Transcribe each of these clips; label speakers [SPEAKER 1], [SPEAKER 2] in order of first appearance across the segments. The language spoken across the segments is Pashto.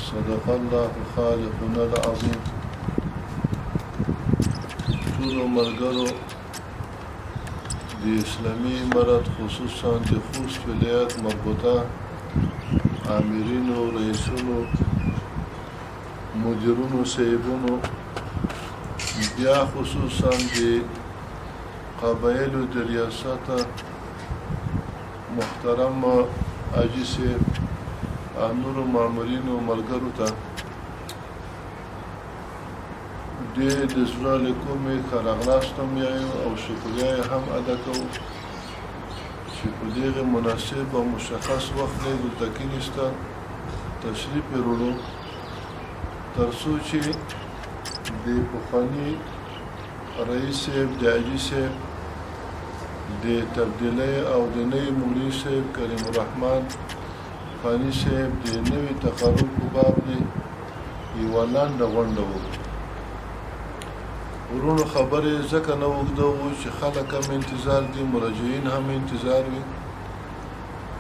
[SPEAKER 1] صدق الله خالقنا العظيم. ټولو ملګرو د اسلامي امارت خصوصا د خوست ولایت مربوطه آمرینو، رئیسونو، مدیرونو، صاحبونو، بیا خصوصا د قبایلو د ریاست محترم حاجي صاحب، نورو مامورینو، ملګرو ته ډېر د زړه له کومې ښه راغلاست هم وایو او شکریه یې هم ادا کوو چې په دغه مناسب او مشخص وخت نه دلته کېناستل، تشریف یې وروړو تر څو چې د پخواني رئیس صاحب، د حاجي صاحب د تبدیلۍ او د نوي مولوي صاحب کریم الرحمن فانی صاحب د نوي تقرر په باب دی یوه لنډه غونډه وکړو. ورونو خبرې ځکه نه اوږده وو چې خلک هم انتظار دي، مراجعین هم انتظار وي،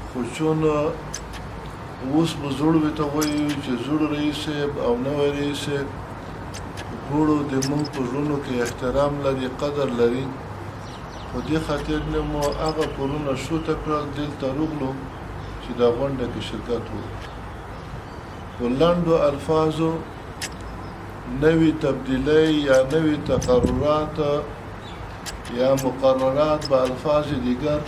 [SPEAKER 1] خو چون اوس به زوړ وي ته وایو چې زوړ رئیس صاحب او نوی رئیس صاحب ټولو د موږ په زړونو کې احترام لري، قدر لري، خو دې خاطر نه مو هغه پورونه شوته کړل دلته روغلو چې دا غونډه کې شرکت وکړو. په لنډو الفاظو نوی تبدیلی یا نوی تقررات یا مقررات به الفاظ دیگر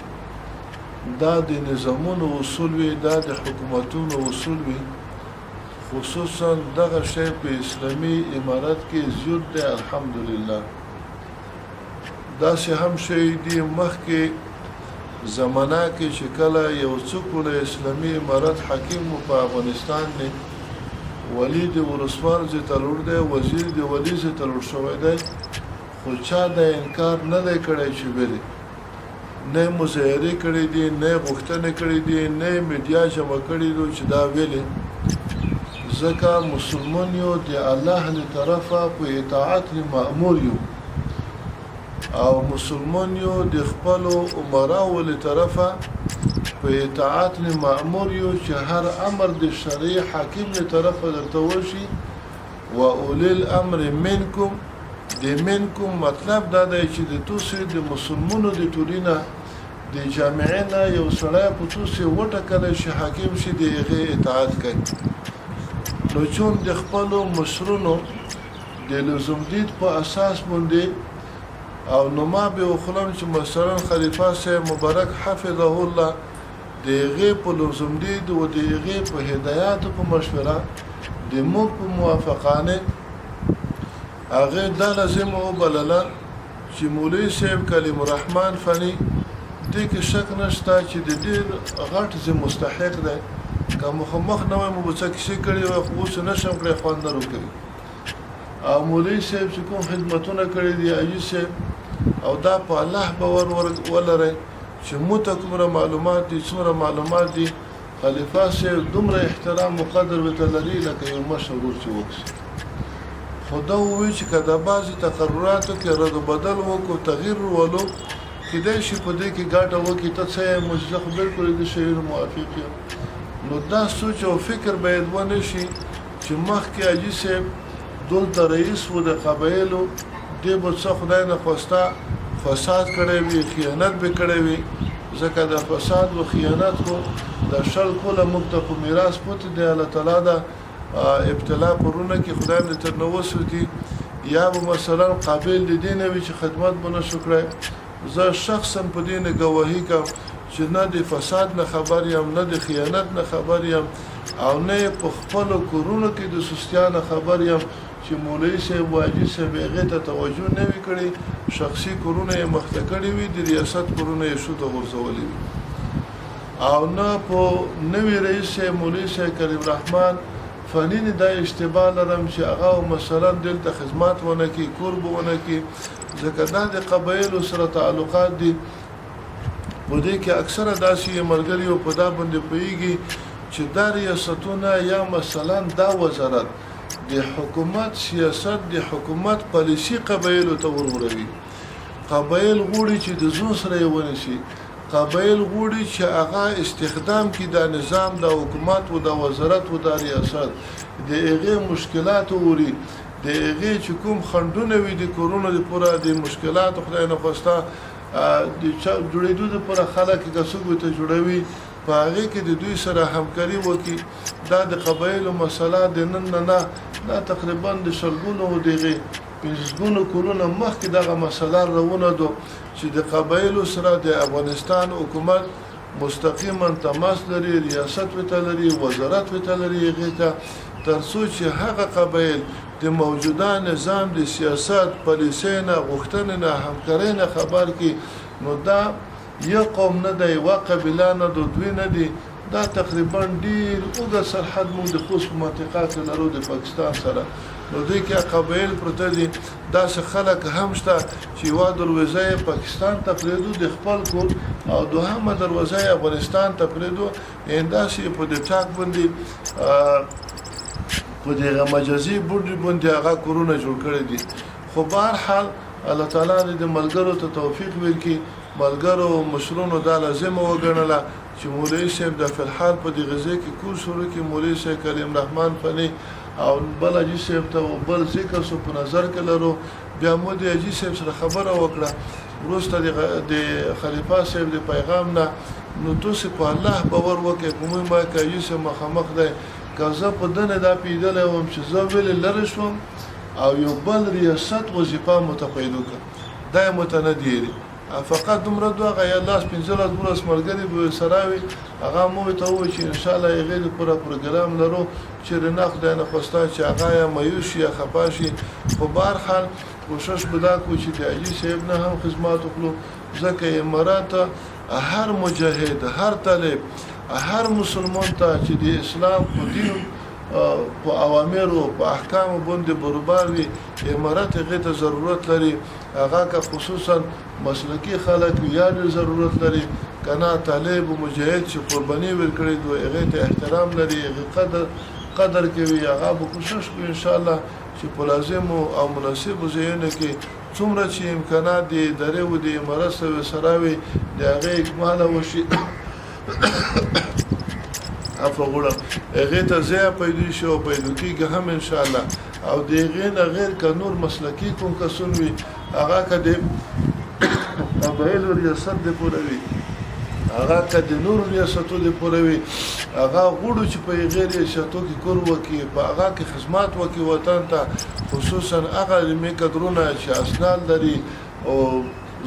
[SPEAKER 1] دا د نظامونو اصول وي، دا د حکومتونو اصول وي، خصوصا دغه شی په اسلامي امارت کې زیات دی الحمدلله. داسې هم شی دی مخکې زمانه کې چې کله یو څوک د اسلامي امارت حکیم په افغانستان دی، ولی د ولسوال زی تلور دی، وزیر د ولی زی تلور شوی دی، خو چا د انکار نه دی کړی چې ویلي نه مظاهرې کړي دي، نه غوښتنې کړي دي، نه میډیا جمع کړي دي چې دا ویلي. ځکه مسلمان یو د الله له طرفه په اطاعت مأمور یو او مسلمان یو د خپلو امراو له طرفه په اطاعت مأمور یو چې هر امر د شرعي حاکم له طرفه درته وشي. و اولی الامر منکم، د منکم مطلب دا دی چې د توسې د مسلمانو د ټولینه د جامعې نه یو سړی په توسې وټاکلی شي حاکم شي، د هغې اطاعت کوي. نو چون د خپلو مشرونو د لزومدید په اساس باندې او نو ما به وخلم چې مثلا خلیفه صاحب مبارک حفظه الله د هغې په لزومدید او د هغې په هدایاتو په مشوره د موږ په موافقانه هغې دا لازم وبلله چې مولوي صاحب کلیم الرحمن فني دې کې شک نشته چې د ډېر غټ زی مستحق دی، که مخامخ نه وای مو به څه کیسې کړي وای، خو اوس نه شم کړی، خوند نه راکوي. او مولوي صاحب چې کوم خدمتونه کړي دي حاجي صاحب، او دا په الله باور ولرئ چې موږ ته کومره معلومات دي، څومره معلومات دي، خلیفه صاحب دومره احترام او قدر ورته لري لکه یو مشر ورور چې وکړي. خو دا ووایي چې که د بعضې تقرراتو کې رد و بدل وکړو، تغییر ولو، کیدای شي په دې کې ګټه وکړي. ته څه یې زه خو بلکل د شیانو موافق یم. نو دا سوچ او فکر باید ونه شي چې مخکې حاجي صاحب دلته رئیس و د قبایلو، دې به څه خدای نه خواسته فساد کړی وي، خیانت به کړی وي، ځکه د فساد و خیانت خو د شل کله موږ ته په میراث پاتې دی. الله تعالی دا ابتلا پرونه کې خدای دې تر نو وساتي، یا به مثلا قابل د دې نه وي چې خدمت به نه شو کړی. زه شخصا په دې نه ګواهي کوم چې نه د فساد نه خبر یم، نه د خیانت نه خبر یم، او نه په خپلو کورونو کې د سستیا نه خبر یم چې مولوي صاحب و حاجي صاحب هغې ته توجه نه وي کړې، شخصي کورونه یې مخته کړي وي، د ریاست کورونه یې شوته غورځولي وي. او نه په نوي رئیس صاحب مولوي صاحب کریم الرحمن فني نه دا اشتباه لرم چې هغه مثلا دلته خدمات ونه کړي، کور به ونه کړي، ځکه دا د قبایلو سره تعلقات دي. په دې کې اکثره داسې ملګري او په دا باندې پوهېږي چې دا ریاستونه یا مثلا دا وزارت د حکومت سیاست، د حکومت پالیسي قبایلو ته وروړوي. قبایل غوړي چې د زون سره یې ونیسي، قبایل غوړي چې هغه استخدام کی د نظام د حکومت او د وزارت او د ریاست د هغه مشکلات ووري د هغه چې کوم خندونه وي د کورونو لپاره د مشکلات خدای نه خوستا د جوړېدو لپاره خلک کسبو ته جوړوي په هغه کې د دوی سره همکاري وکړي دا د قبایلو مسله د نن نه دا تقریبا د شلګونو دغه پنځګونو کورونه مخکې دغه مسله روونه دو چې د قبایلو سره د افغانستان حکومت مستقیما تماس لري ریاست وته لري وزارت وته لري هغه ترڅو چې هغه قبایل د موجوده نظام د سیاست پالیسۍ نه غوښتنې نه همکارۍ نه خبر کی نو دا یو قوم نه دی یوه قبیله نه د دوی نه دي دا تقریبا ډېر اوږده سرحد موږ د خوست په منطقه کې لرو د پاکستان سره نو دوی کې قبایل پرته دي داسې خلک هم شته چې یوه دروازه یې پاکستان ته پرېږدو د خپل کور او دوهمه دروازه یې افغانستان ته پرېږدو همداسې په دې ټاک باندې په دغه مجازي بورډ باندې هغه کورونه جوړ کړي دي خو به هر حال الله تعالی دې د ملګرو ته توفیق ورکړي ملګرو مشرونو دا لازمه وګڼله چې مولوي صاحب د فلحال په دې غزه کې کور شروع کې مولوي صاحب کریم رحمان فني او بل اجي صاحب ته بل ذکر سو په نظر کې لرو بیا مو د اجي صاحب سره خبره وکړه وروسته د خلیفہ صاحب د پیغام نه نو تاسو په الله باور وکړئ کومه ما کوي چې مخامخ ده کزه په دنه دا پیدل هم چې زه ویل لری شوم او یو بل ریاست وظیفه متقیدو کړ دا متندی فقط دومره دوغه یا لاس 15 ورځې مرګري به سراوي هغه مو ته و چې ان شاء الله یې د پوره پروګرام لرو چې رناخ د نه خوستا چې هغه یا مایوشي یا خپاشي په بهر حال کوشش ودا کو چې د اجي صاحب نه هم خدمات وکړو ځکه امارات هر مجاهد هر طالب هر مسلمان ته چې د اسلام په دین په اوامرو په احکام باندې برابر وي امارات غته ضرورت لري هغه که خصوصا مسلکی خلک یا ضرورت لري کنا طالب او مجاهد چې قرباني ورکړي دوی هغه ته احترام لري قدر کوي هغه به کوشش کوي ان شاء الله چې په لازم او مناسب ځایونه کې څومره چې امکانات دي درې و دي امارات سره وي د هغه اکمال وشي افغوړه هغه ته ځای پیدا شو پیدا کیږي هم ان شاء الله او دغه نه غیر ک نور مسلکی کوم کسون وي هغه کده قبایل ریاست د پوروي هغه کده نور ریاستو د پوروي هغه غوړو چې په غیر ریاستو کې کور وکي په هغه کې خدمات وکي وطن ته خصوصا هغه میکدرونه چې اسناد لري او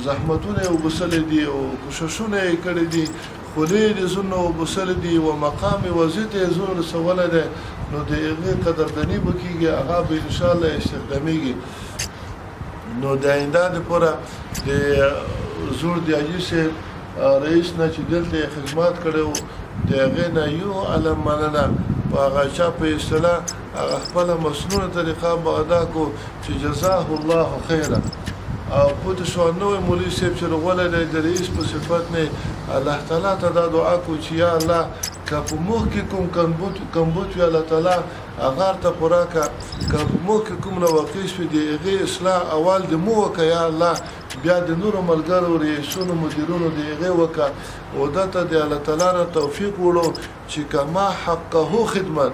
[SPEAKER 1] زحمتونه وبسل دي او کوششونه کړي دي خولې د زونو وبسل دي او مقام وزیت زون رسوله ده نو د هغه قدردانی وکيږي هغه به ان شاء الله استخداميږي نو د آینده لپاره د زور دی اجي سه رئیس نه چې دلته خدمات کړو د هغه نه یو علم مننه په هغه چا په اصطلاح هغه خپل مسنونه طریقه به ادا کو چې جزاه الله خیره او پوت شو نو مولوی صاحب چې غوړل د رئیس په صفات نه الله تعالی ته دا دعا کو چې یا الله که موږ کې کوم کمبوت یا الله تعالی هغه ته پراکه که موږ کې کوم نو واقع شو دی هغه اصلاح اول د مو وکي یا الله بیا د نور ملګرو ریسونو مدیرونو دی هغه وکا او دته د الله تعالی نه توفیق وړو چې کما حقه خدمت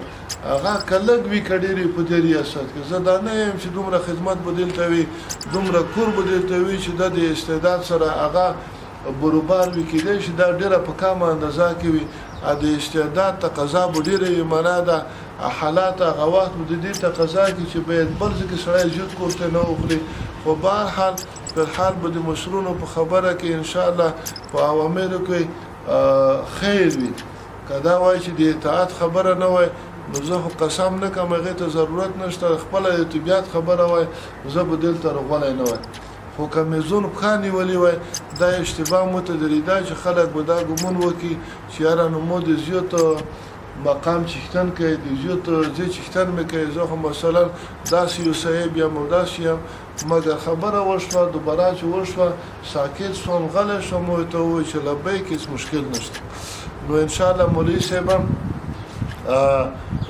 [SPEAKER 1] هغه کلګ وی کډيري په دې ریاست کې زدا نه يم چې دومره خدمت بدلته وي دومره کور بدلته وي چې د استعداد سره هغه برابر وي کېدای شي دا ډیره په کمه اندازه کې وي د استعداد تقاضا ډیره معنا ده حالات غوات د دې تقاضا کې چې باید بل ځکه سړی جوړ کوته نه وخلي خو بهر حال په حال به د مشرونو په خبره کې ان شاء الله په اوامرو کې خیر وي کدا وای چې د اطاعت خبره نه وای نو زه قسم نه کوم هغه ته ضرورت نشته خپل طبيعت خبره وای زه به دلته رغولای نه وای خو کمیزون خاني ولي وای دا اشتباه متدریدا چې خلک به دا ګمون وکي چې یاره نو مو د زیات مقام چښتن کې د زیات ځې چښتن مې کې زه هم مثلا داسې یو صاحب یا موداسیم مګر خبره وشوه دوباره چې وشوه ساکت شوم غل شوم ته و چې لبیک هیڅ مشکل نشته نو ان شاء الله مولوی صاحب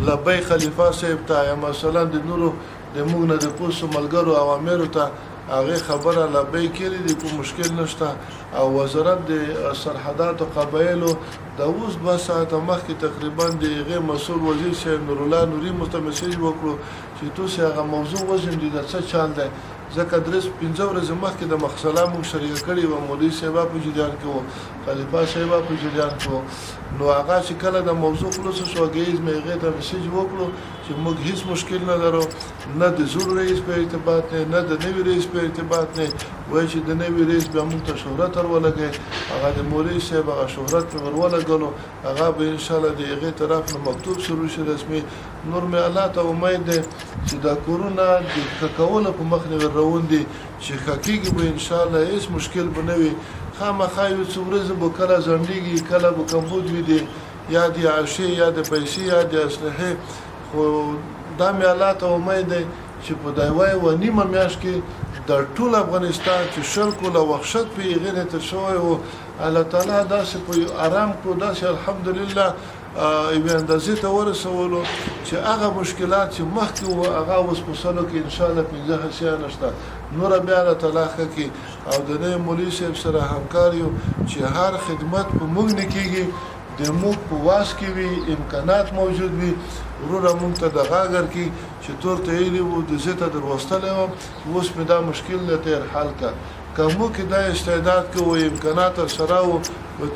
[SPEAKER 1] لبیک خلیفہ صاحب ته مثلا د نورو د موږ نه د پوسو ملګرو اوامر ته هغه خبره لبی کړي دي کوم مشکل نشته او وزارت د سرحدات او قبایلو د اوس 2 ساعته مخکې تقریبا د هغه مسؤل وزیر شیخ نور الله نوري متمسج وکړو چې تاسو هغه موضوع وزن دي د څه چل دی ځکه درس 15 ورځې مخکې د مخصلا مو شریک کړي و مولوی صاحب په جریان کې و خلیفہ صاحب په جریان کې نو هغه چې کله د موضوع خلاص شو غیز مې هغه ته میسج وکړو چې موږ هیڅ مشکل نه لرو نه د زور رئیس په ارتباط نه د نوی رئیس په ارتباط نه وای چې د نوی رئیس به موږ ته شهرت ورولګي هغه د مولوی صاحب هغه شهرت ورولګلو هغه به ان شاء الله د هغه طرف نه مکتوب شروع شي رسمي نور مې الله ته امید ده چې دا کورونا د ککول په مخ نه روان دي چې حقيقي به ان شاء الله هیڅ مشکل بنوي خامخا یو څو ورځې به کله ځنډيږي کله به کمبود وي دي یا د عاشي یا د پیسې یا د اسلحه خو دا مې الله ته امید ده چې په دایوي و نیمه میاش کې د ټول افغانستان چې شل کوله وحشت په غیر تر شوی او الله تعالی داسې په آرام کو داسې الحمدلله ایوه اندازې ته ورسولو چې هغه مشکلات چې مخکې و هغه اوس په سلو کې ان شاء الله 15 هسیا نشته نور بیا الله تعالی کې او د نوی مولوی صاحب سره همکاریو چې هر خدمت په موږ نه کېږي د موږ په واس کې وي امکانات موجود وي ورونه موږ ته د غاګر کې چې تور ته ایلی وو د زیته دروستلې و اوس مې دا مشکل له تیر حل کا کومو کې دا استعداد کوو امکانات سره وو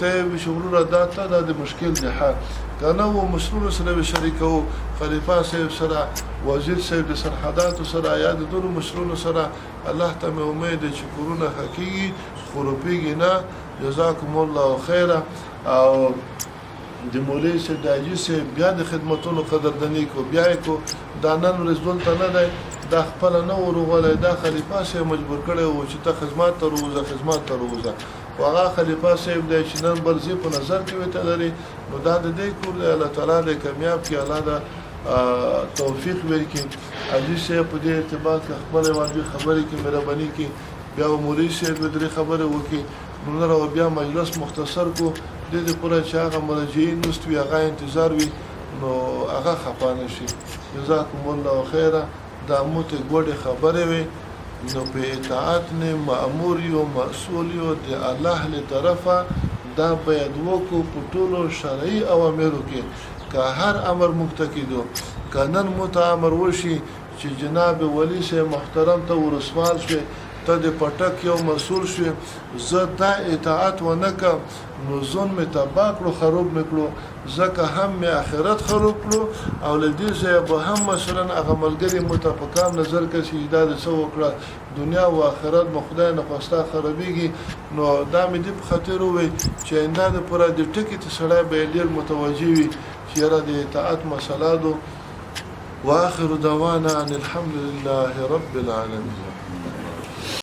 [SPEAKER 1] ته شغلونه دا ته د مشکل نه حل کنه وو مسؤل سره شریکو خلیفہ صاحب سره وزیر صاحب د سرحدات سره یا د ټول مسؤل سره الله ته مې امید چې کورونه حقيقي خروپیږي نه جزاکم الله خیره او د مولوی صاحب د اجي صاحب بیا د خدمتونو قدردانی کو بیا کو دانن رسول ته نه دی د خپل نه ورغله د خلیفہ صاحب مجبور کړي او چې ته خدمات ته روزه واغه خلیفہ صاحب د چنن برزي په نظر کې وته لري نو دا د دې کول الله تعالی د کامیاب کې الله دا توفیق ورکړي اجي صاحب په دې اعتبار کې خپل واجب خبرې کې مهرباني کې بیا مولوی صاحب د خبره وکي نو بیا مجلس مختصر کو د دې پوره چې هغه مرجعین مستوي هغه انتظار وي نو هغه خپانه شي جزاکم الله خیره دا موته ګوډه خبره وي نو په اطاعت نه مأمور یو مسؤل یو د الله له طرفه دا باید وکړو په ټولو شرعي اوامرو کې که هر امر مقتدیدو کنن متامر وشي چې جناب ولی شه محترم ته ورسوال شي ته د پټک یو مسؤل شي زه دا اطاعت ونکه نو ځون می تباکلو خراب نکلو زکه هم می اخرت خراب کړو او لدې ځای به هم مثلا هغه ملګری متفقام نظر کشي دا د سو وکړه دنیا او آخرت مو خدای نه خواسته خرابېږي نو دا مې د خطر وي چې انده د پوره د ټکی ته سړی به ډیر متوجي وي چې را د اطاعت مسله دو واخر دعوانا ان الحمد لله رب العالمين